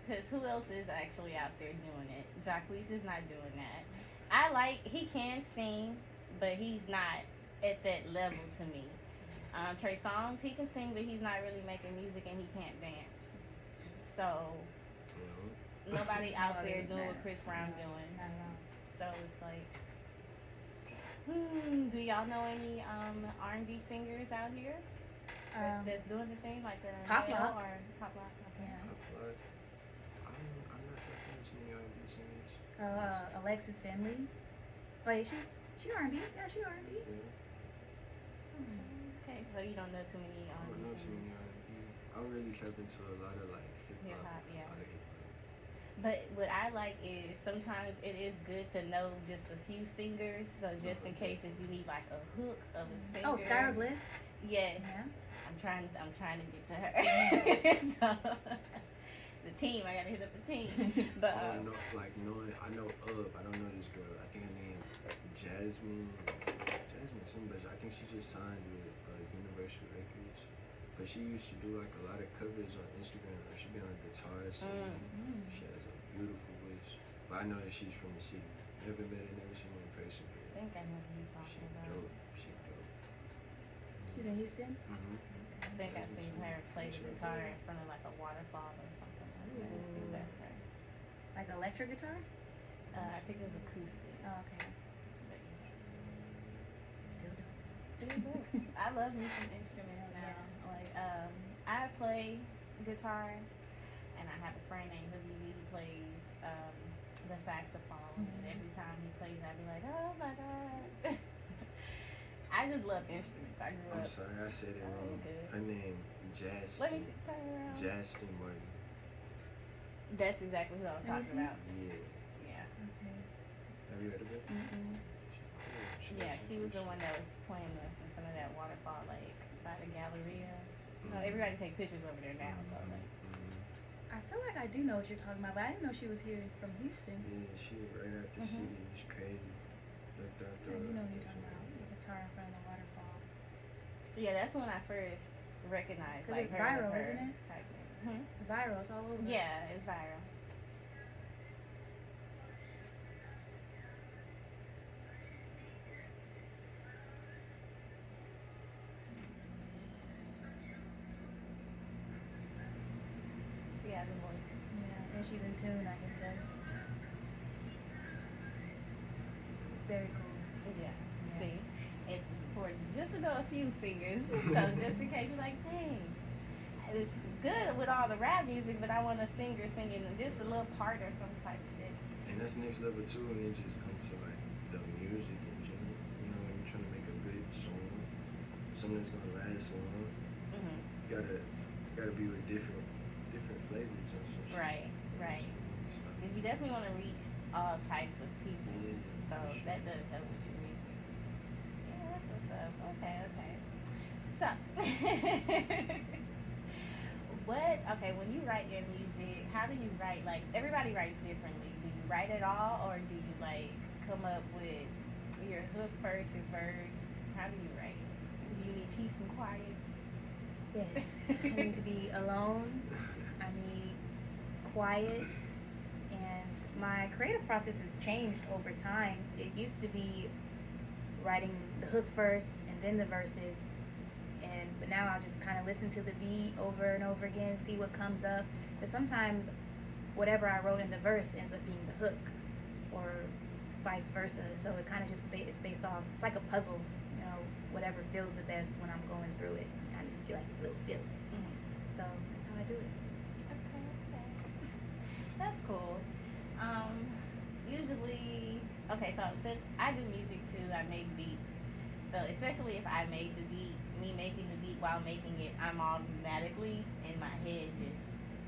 Because who else is actually out there doing it? Jacquees is not doing that. He can sing, but he's not at that level to me. Trey Songz, he can sing, but he's not really making music and he can't dance. So nobody out there doing what Chris Brown doing. So it's like, do y'all know any R&B singers out here that's doing the thing like they're pop rock or pop rock? Yeah. Pop rock. I'm not talking to many R&B singers. Alexis Finley. Wait, she R&B? Yeah, she R&B. Yeah. Okay, so you don't know too many I don't know too many R&B. I don't really tap into a lot of like hip hop. Yeah. But what I like is sometimes it is good to know just a few singers, so just in case if you need like a hook of a singer. Oh, Skyra Bliss. Yes. Yeah. I'm trying to get to her. So, the team, I gotta hit up the team. But I don't know, like knowing, I know I don't know this girl. I think her name Jasmine somebody. I think she just signed with Universal Records. But she used to do like a lot of covers on Instagram. Like, she be on guitar singing. She has a beautiful voice. But I know that she's from the city. Never met her, never seen her in person. I think I know who you're talking about. She dope. She's in Houston? I think I seen her play the guitar in front of like a waterfall or something like that. I think that's her. Like electric guitar? I think it was acoustic. Oh, okay. Still dope. I love me some instruments now. Like I play guitar, and I have a friend named WB. He plays the saxophone, and every time he plays, I be like, oh my god. I just love instruments. I grew up. I'm sorry, I said it wrong. Her name Justin. Let me see. Turn around. Justin Martin. That's exactly who I was talking about. Yeah. Okay. Have you heard of it? She was the one that was playing in front of that waterfall, like by the Galleria. No, everybody takes pictures over there now, so like. I feel like I do know what you're talking about, but I didn't know she was here from Houston. Yeah, she was right out the city. It's crazy. You know what you're talking about, the guitar in front of the waterfall. Yeah, that's when I first recognized like it's her. Viral, isn't it? It's viral. It's all over. Yeah, it's viral. She has a voice. Yeah, and she's in tune, I can tell. Very cool. Yeah. See, it's for just to know a few singers. So just in case you're like, dang, it's good with all the rap music, but I want a singer singing just a little part or some type of shit. And that's next level too, when it just comes to like the music in general. You know, when you're trying to make a good song, something that's gonna last so long. You gotta be with different flavors and some shit. Right. Because you definitely want to reach all types of people. So that does help with your music. Yeah, that's what's up. Okay. So, when you write your music, how do you write? Like, everybody writes differently. Do you write it all, or do you, like, come up with your hook first and verse? How do you write? Do you need peace and quiet? Yes. I need to be alone. I need quiet. And my creative process has changed over time. It used to be writing the hook first and then the verses, but now I just kind of listen to the beat over and over again, see what comes up. But sometimes whatever I wrote in the verse ends up being the hook, or vice versa. So it kind of just it's based off. It's like a puzzle, you know. Whatever feels the best when I'm going through it, kind of just get like this little feeling. So that's how I do it. Okay. That's cool. Usually, so since I do music too, I make beats. So especially if I made the beat, me making the beat while making it, I'm automatically in my head just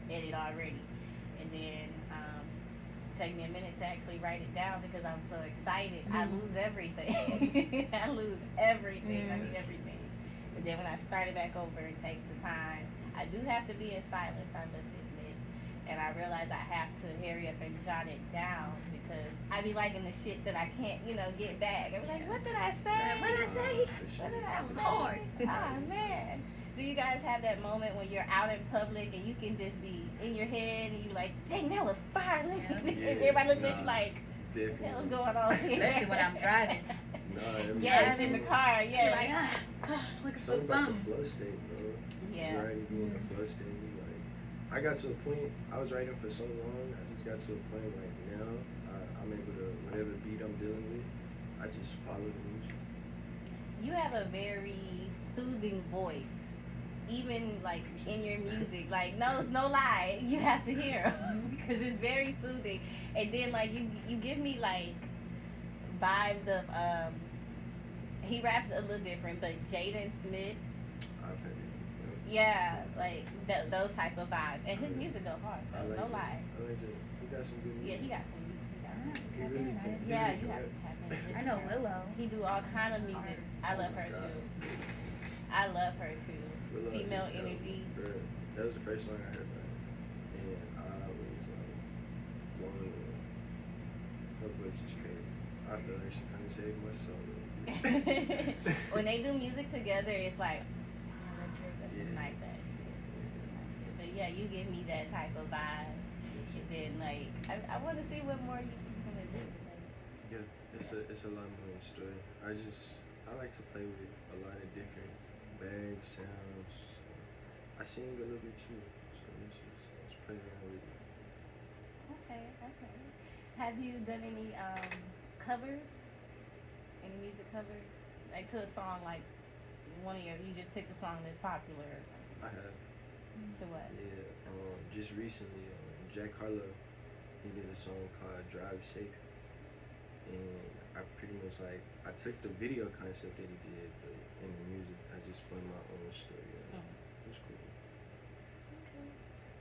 edit already. And then take me a minute to actually write it down because I'm so excited. I lose everything. I need everything. But then when I start it back over and take the time, I do have to be in silence, I must admit. And I realize I have to hurry up and jot it down because I be liking the shit that I can't, get back. I be like, what did I say? What did I say? What did I say? Lord. Oh, man. Do you guys have that moment when you're out in public and you can just be in your head and you're like, dang, that was fire. Yeah. And everybody looks at you like, what the Definitely. hell's going on here? Especially when I'm driving. No, every Yes, person- in the car, You're yeah. like, looking for Something about something. the flow state, bro. Yeah. You already be in the flow state. Like, I got to a point. I was writing for so long. I just got to a point like now. I'm able to whatever beat I'm dealing with. I just follow the music. You have a very soothing voice, even like in your music. Like, no lie, you have to hear because it's very soothing. And then like you give me like vibes of he raps a little different, but Jaden Smith, I've heard it. yeah, like those type of vibes. And his music go hard, I though, like no it. lie. I like it. He got some good music. Yeah, he got some. He really can. He Yeah, really you can have rap. to tap in. Listen I know to him. Willow. He do all kind of music. I love Oh my her God. too. I love her too. Willow Female is dope, energy. bro. That was the first song I heard by her. And I was like blown away. Her voice is crazy. I feel like she kind of saved my soul. When they do music together, it's like, that's Yeah. some nice ass shit. But yeah, you give me that type of vibe. And then like, I want to see what more you're gonna do. Yeah, it's a lot more in story. I like to play with a lot of different bags, sounds. I sing a little bit too, so let's play around with it. Okay. Have you done any covers? Any music covers? Like to a song, like one of you just picked a song that's popular or something. I have, To what? yeah. Just recently, Jack Harlow, he did a song called "Drive Safe," and I pretty much like I took the video concept that he did, but in the music, I just spun my own story. It was cool. Okay.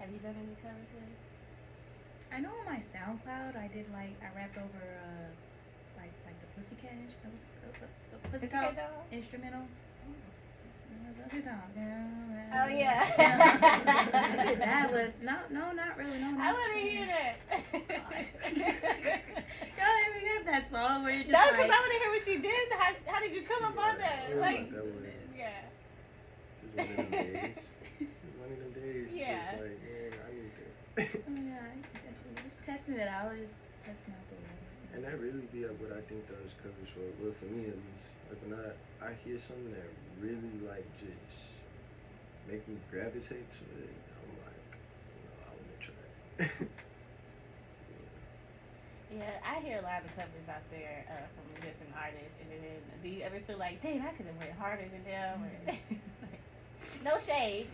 Have you done any covers with? I know on my SoundCloud I did like I rapped over like the Pussycat Pussycat Doll? instrumental. Oh yeah. I did that with no, not really. No, I want to hear that. Y'all ever have that song where you're just No, because like, I want to hear what she did. How did you come up on that? Yeah, Like, that was, yeah. It was one of them days. One of them days. Yeah. Just like, man, I need to. oh yeah, definitely just testing it out, just testing out the words. And that really be what I think those covers for. Well, for me at least. Like when I hear something that really like just make me gravitate to it, I'm like, I want to try it. Yeah, I hear a lot of covers out there from different artists. And then, do you ever feel like, dang, I could have went harder than them? Or, no shade.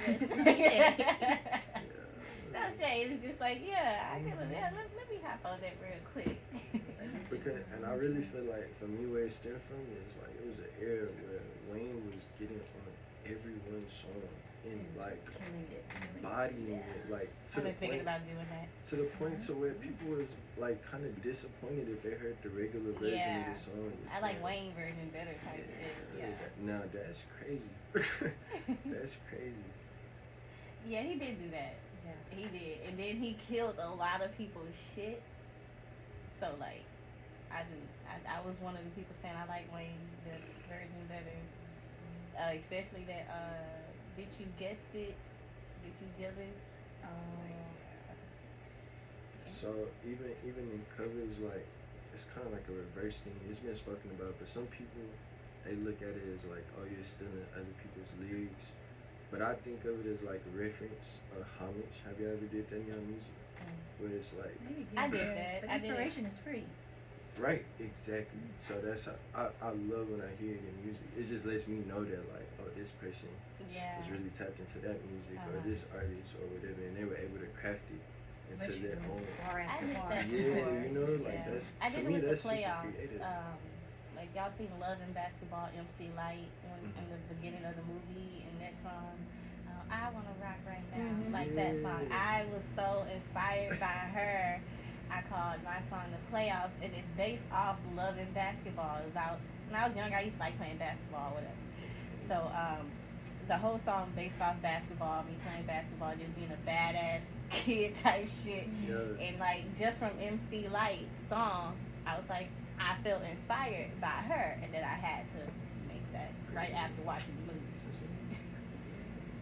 No shade. It's just like, yeah, I could have. Yeah, let me hop on that real quick. Because, and I really feel like for me where it stemmed from is like it was an era where Wayne was getting on everyone's song and like Killing it. bodying it like to I've the been thinking point about doing that. to the point to where people was like kind of disappointed if they heard the regular version Yeah. of the song. It's I like Wayne version better type shit. Yeah. Now that's crazy. That's crazy. Yeah, he did do that. Yeah. He did. And then he killed a lot of people's shit. So, like, I was one of the people saying I like Wayne, the version better. Especially that, Did You Guessed It? Did You Jealous? So even in covers, like it's kind of like a reverse thing. It's been spoken about, but some people they look at it as like, oh, you're stealing other people's lyrics. But I think of it as like a reference or homage. Have you ever did that in your music? Where it's like, Maybe I did yeah. that. But I did. inspiration is free. right, exactly. So that's how I love when I hear it in music. It just lets me know that like, oh, this person Yeah. is really tapped into that music or Uh-huh. this artist or whatever, and they were able to craft it into Unless you their do own. bar I after did bar. that Yeah, before. you know, like Yeah. that's I to did it me with that's the super playoffs. creative. Like y'all seen Love and Basketball, MC Light in the beginning of the movie, and that song, I Wanna Rock Right Now, Mhm. like that song. Yeah. I was so inspired by her. I called my song The Playoffs, and it's based off Love and Basketball. About when I was younger, I used to like playing basketball, whatever. So the whole song based off basketball, me playing basketball, just being a badass kid type shit. Yeah. And like just from MC Light song, I was like, I felt inspired by her, and then I had to make that right after watching the movie.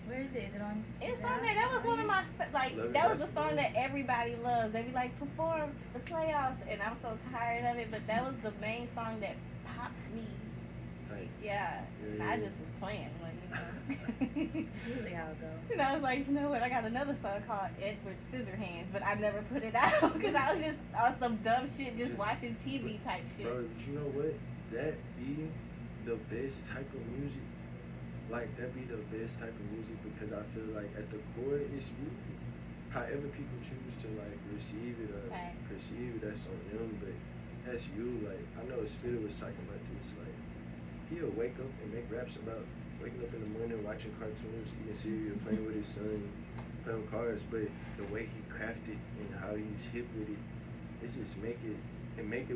Where is it? Is it on? It's on there. That was one of my that was a song that everybody loves. They be like, perform the playoffs, and I'm so tired of it. But that was the main song that popped me. Yeah. I just was playing, like, It's usually how it goes. And I was like, you know what? I got another song called Edward Scissorhands, but I never put it out because I was just on some dumb shit, just watching TV type shit. Bro, you know what? That be the best type of music. Like, that be the best type of music because I feel like at the core it's you. However people choose to like receive it or perceive it, that's on them, but that's you. Like, I know Spitter was talking about this, like, he'll wake up and make raps about waking up in the morning, watching cartoons, eating cereal, playing with his son, playing with cars, but the way he crafted and how he's hip with it, it just make it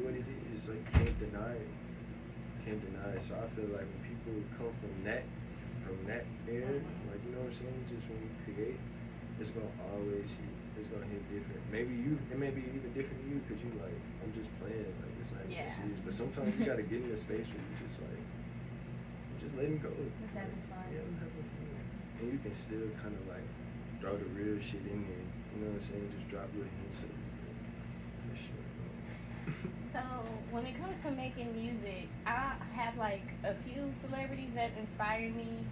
what it is. Like, can't deny it. So I feel like when people come from that era, like, you know what I'm saying, just when you create, it's gonna always hit. It's gonna hit different. Maybe it may be even different to you because you like, I'm just playing, like, it's not even serious. But sometimes you gotta get in a space where you just like, just letting go. Just having fun. Yeah, I'm having fun. And you can still kind of like throw the real shit in there. You know what I'm saying? Just drop little hints of it. For sure. So when it comes to making music, I have like a few celebrities that inspire me.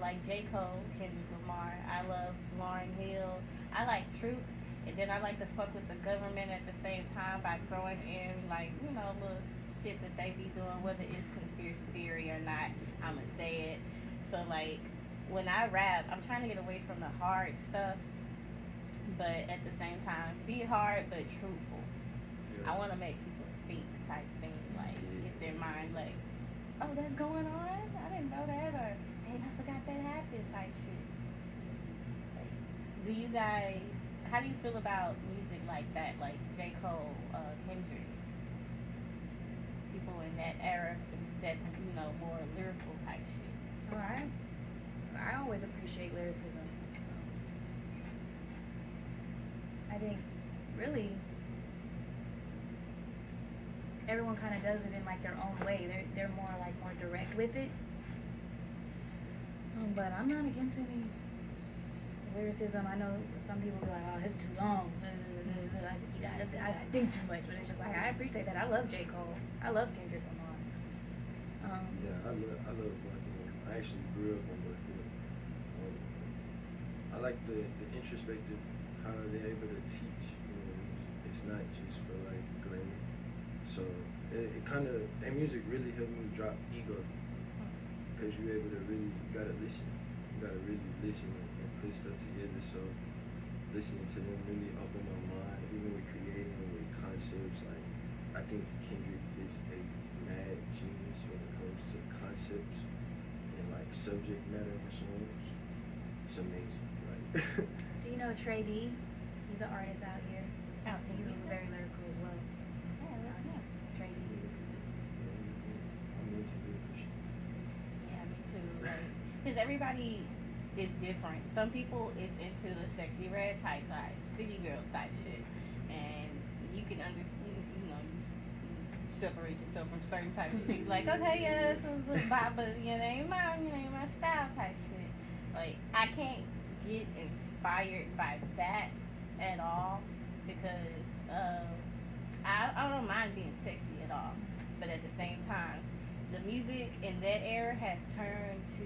Like J. Cole, Kendrick Lamar. I love Lauryn Hill. I like Truth. And then I like to fuck with the government at the same time by throwing in, like, you know, little shit that they be doing, whether it's conspiracy theory or not, I'ma say it. So, like, when I rap, I'm trying to get away from the hard stuff, but at the same time, be hard but truthful. I want to make people think type thing, like, get their mind, like, oh, that's going on? I didn't know that, or, dang, I forgot that happened type shit. Like, do you guys, how do you feel about music like that, like J. Cole, Kendrick, people in that era, that, you know, more lyrical type shit? All right. I always appreciate lyricism. I think, really, everyone kind of does it in like their own way. They're more direct with it. But I'm not against any lyricism. I know some people be like, oh, it's too long. I think too much. But it's just like, I appreciate that. I love J. Cole. I love Kendrick Lamar. Yeah, I love both of them. I actually grew up on both of them. I like the introspective, how they're able to teach. You know, it's not just for like glamour. So it kind of, that music really helped me drop ego, because you're able to really, you gotta listen. You gotta really listen and put stuff together. So listening to them really opened my mind, even with creating, with concepts. Like, I think Kendrick is a mad genius when it comes to concepts and like subject matter in songs. It's amazing. Like, do you know Trey D? He's an artist out here. He's very lyrical as well. Trey D. I'm into it. Yeah, me too. Like, because everybody is different. Some people is into the sexy red type, city girls type shit, and you can understand. You know, you separate yourself from certain type of shit. Like, okay, yeah, this is a bop, but it ain't my style type shit. Like, I can't get inspired by that at all because I don't mind being sexy at all, but at the same time, the music in that era has turned to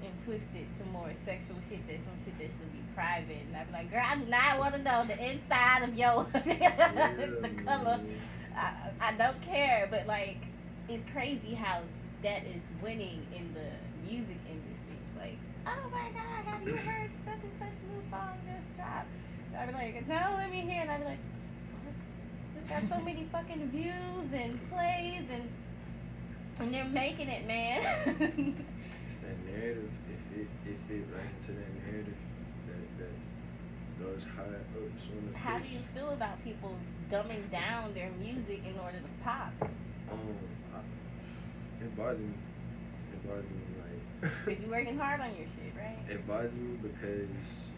and twisted to more sexual shit, that some shit that should be private, and I'm like, girl, I do not want to know the inside of your the color. I don't care, but like, it's crazy how that is winning in the music industry. It's like, oh my god, have you heard such and such new song just dropped? I'd be like, no, let me hear it. And I'd be like, fuck, it's got so many fucking views and plays, and they're making it, man. It's that narrative. It fit right into that narrative that goes high up. So how do you feel about people dumbing down their music in order to pop? It bothers me. Like, Cause you're working hard on your shit, right? It bothers me because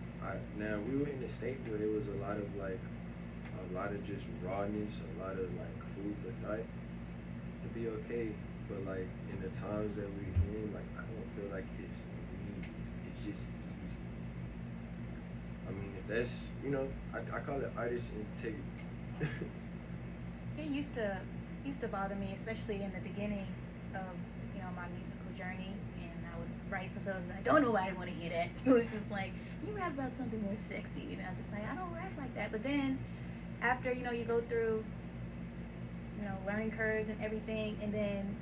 now we were in a state where there was a lot of just rawness, a lot of like food for thought to be okay. But like in the times that we're in, like, I don't feel like it's just easy. I mean, if that's, I call it artist integrity. It used to bother me, especially in the beginning of my musical journey, and I would write some stuff and I don't nobody want to hear that. It was just like, you rap about something more sexy, and I'm just like, I don't rap like that. But then after you go through learning curves and everything, and then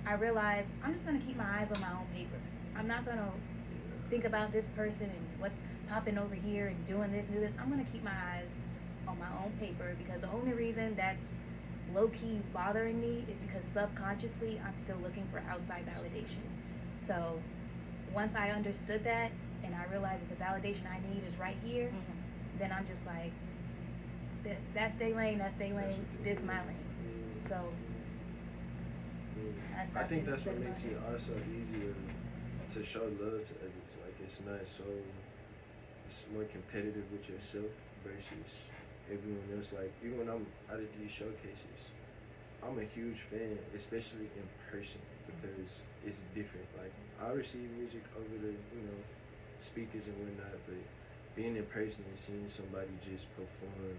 I realized I'm just gonna keep my eyes on my own paper. I'm not gonna think about this person and what's popping over here and doing this and do this. I'm gonna keep my eyes on my own paper, because the only reason that's low-key bothering me is because subconsciously I'm still looking for outside validation. So once I understood that and I realized that the validation I need is right here, then I'm just like, that's their lane, this my lane. So I think that's what makes it also easier to show love to others. Like, it's more competitive with yourself versus everyone else. Like, even when I'm out of these showcases, I'm a huge fan, especially in person, because it's different. Like, I receive music over the speakers and whatnot, but being in person and seeing somebody just perform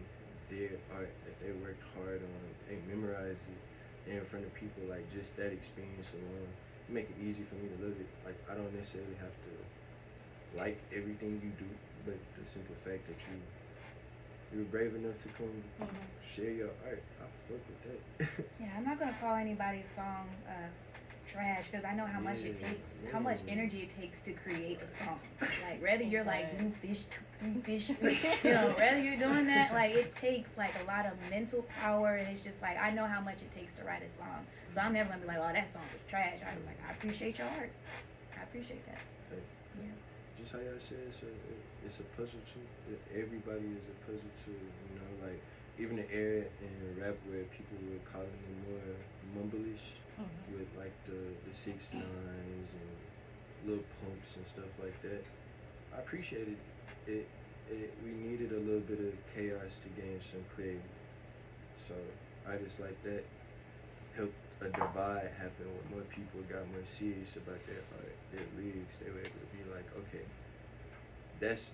their art that they worked hard on and memorize it in front of people, like, just that experience alone, make it easy for me to live it. Like, I don't necessarily have to like everything you do, but the simple fact that you were brave enough to come share your art, I fuck with that. Yeah, I'm not gonna call anybody's song trash, because I know how much it takes, how much energy it takes to create a song. Like, whether you're like blue fish, three fish, whether you're doing that, like, it takes like a lot of mental power, and it's just like, I know how much it takes to write a song. So I'm never gonna be like, oh, that song was trash. I'm like, I appreciate your art. I appreciate that. Okay. Yeah. Just how y'all said, it's a puzzle too. Everybody is a puzzle too. Like, even the area in rap where people were calling them more mumblish, with like the 6ix9ines and little pumps and stuff like that. I appreciated it. We needed a little bit of chaos to gain some clarity. So artists like that helped a divide happen when more people got more serious about their art, their lyrics. They were able to be like, okay, that's